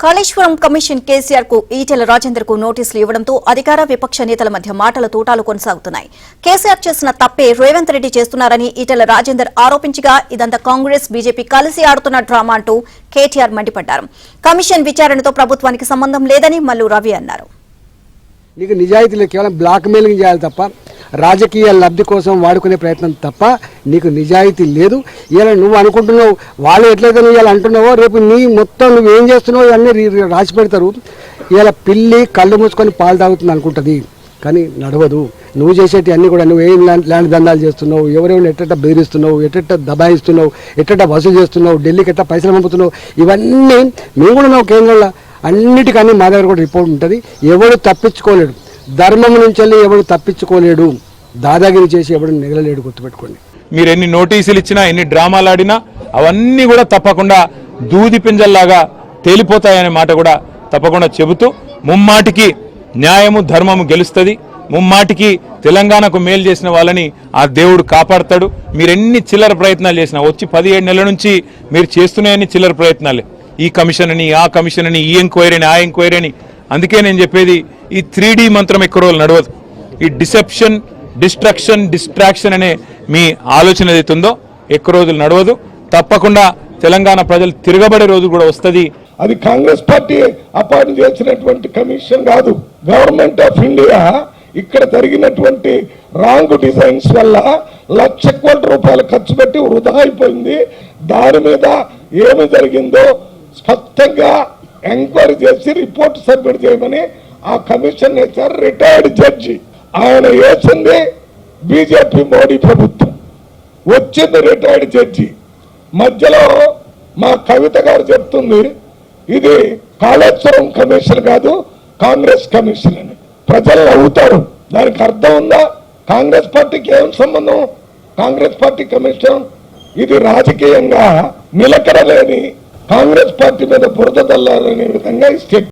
Kaleshwaram commission KCR కు ఈటెల రాజేందర్ కు నోటీసులు ఇవ్వడంతో అధికార విపక్ష నేతల మధ్య మాటల తూటాలు కొనసాగుతున్నాయి. కేసీఆర్ చేసిన తప్పే రేవంత్ రెడ్డి చేస్తున్నారని ఈటెల రాజేందర్ ఆరోపించగా ఇదంతా కాంగ్రెస్ బీజేపీ కలిసి ఆడుతున్న డ్రామా అంటూ కేటీఆర్ మండిపడ్డారు. కమిషన్ విచారణతో ప్రభుత్వానికి సంబంధం లేదని మల్లు రవి అన్నారు. నీకు నిజాయితీలో కేవలం బ్లాక్ మెయిలింగ్ చేయాలి తప్ప రాజకీయ లబ్ధి కోసం వాడుకునే ప్రయత్నం తప్ప నీకు నిజాయితీ లేదు. ఇలా నువ్వు అనుకుంటున్నావు వాళ్ళు ఎట్లయితే నువ్వు ఇలా అంటున్నావో రేపు నీ మొత్తం నువ్వు ఏం చేస్తున్నావు ఇవన్నీ రాసి పెడతారు. ఇలా పిల్లి కళ్ళు మూసుకొని పాలు తాగుతుంది అనుకుంటుంది కానీ నడవదు. నువ్వు చేసేటి అన్నీ కూడా నువ్వు ఏం ల్యాండ్ దందాలు చేస్తున్నావు, ఎవరెవరిని ఎట్ట బెదిరిస్తున్నావు, ఎట్ట దబాయిస్తున్నావు, ఎట్ట వసూలు చేస్తున్నావు, ఢిల్లీకి ఎట్ట పైసలు పంపుతున్నావు, ఇవన్నీ మేము కూడా నువ్వు కేంద్రంలో అన్నిటికన్నీ మా దగ్గర కూడా రిపోర్ట్ ఉంటుంది. ఎవడు తప్పించుకోలేడు, ధర్మం నుంచి వెళ్ళి ఎవడు తప్పించుకోలేడు, దాదాగిరి చేసి ఎవడు నెగలలేడు. గుర్తుపెట్టుకోండి. మీరు ఎన్ని నోటీసులు ఇచ్చినా ఎన్ని డ్రామాలు ఆడినా అవన్నీ కూడా తప్పకుండా దూది పింజల్లాగా తేలిపోతాయనే మాట కూడా తప్పకుండా చెబుతూ ముమ్మాటికి న్యాయము ధర్మము గెలుస్తుంది. ముమ్మాటికి తెలంగాణకు మేలు చేసిన వాళ్ళని ఆ దేవుడు కాపాడతాడు. మీరు ఎన్ని చిల్లర ప్రయత్నాలు చేసినా వచ్చి 17 నెలల నుంచి మీరు చేస్తున్నాయని చిల్లర ప్రయత్నాలే. ఈ కమిషన్ అని, ఆ కమిషన్ అని, ఈ ఎంక్వైరీ అని, ఆ ఎంక్వైరీ అని. అందుకే నేను చెప్పేది ఈ 3D మంత్రం ఎక్కువ రోజులు నడవదు. ఈ డిసెప్షన్, డిస్ట్రక్షన్, డిస్ట్రాక్షన్ అనే మీ ఆలోచన ఏదైతుందో ఎక్కువ రోజులు నడవదు. తప్పకుండా తెలంగాణ ప్రజలు తిరగబడే రోజు కూడా వస్తుంది. అది కాంగ్రెస్ పార్టీ అపాయింట్ చేసినటువంటి కమిషన్ కాదు. గవర్నమెంట్ ఆఫ్ ఇండియా ఇక్కడ జరిగినటువంటి రాంగ్ డిజైన్స్ వల్ల ₹1,00,000 కోట్ల ఖర్చు పెట్టి వృధా అయిపోయింది. దాని మీద ఏమి జరిగిందో స్పష్టంగా ఎంక్వైరీ చేసి రిపోర్ట్ సబ్మిట్ చేయమని ఆ కమిషన్ వేశారు. రిటైర్డ్ జడ్జి ఆయన వేసింది బీజేపీ మోడీ ప్రభుత్వం, వచ్చింది రిటైర్డ్ జడ్జి. మధ్యలో మా కవిత గారు చెప్తుంది ఇది కాళేశ్వరం కమిషన్ కాదు కాంగ్రెస్ కమిషన్ అని. ప్రజలు అవుతారు. దానికి అర్థం ఉందా? కాంగ్రెస్ పార్టీకి ఏం సంబంధం? కాంగ్రెస్ పార్టీ కమిషన్ ఇది రాజకీయంగా నిలకడలేని కాంగ్రెస్ పార్టీ మీద బురద తల్లాలనే విధంగా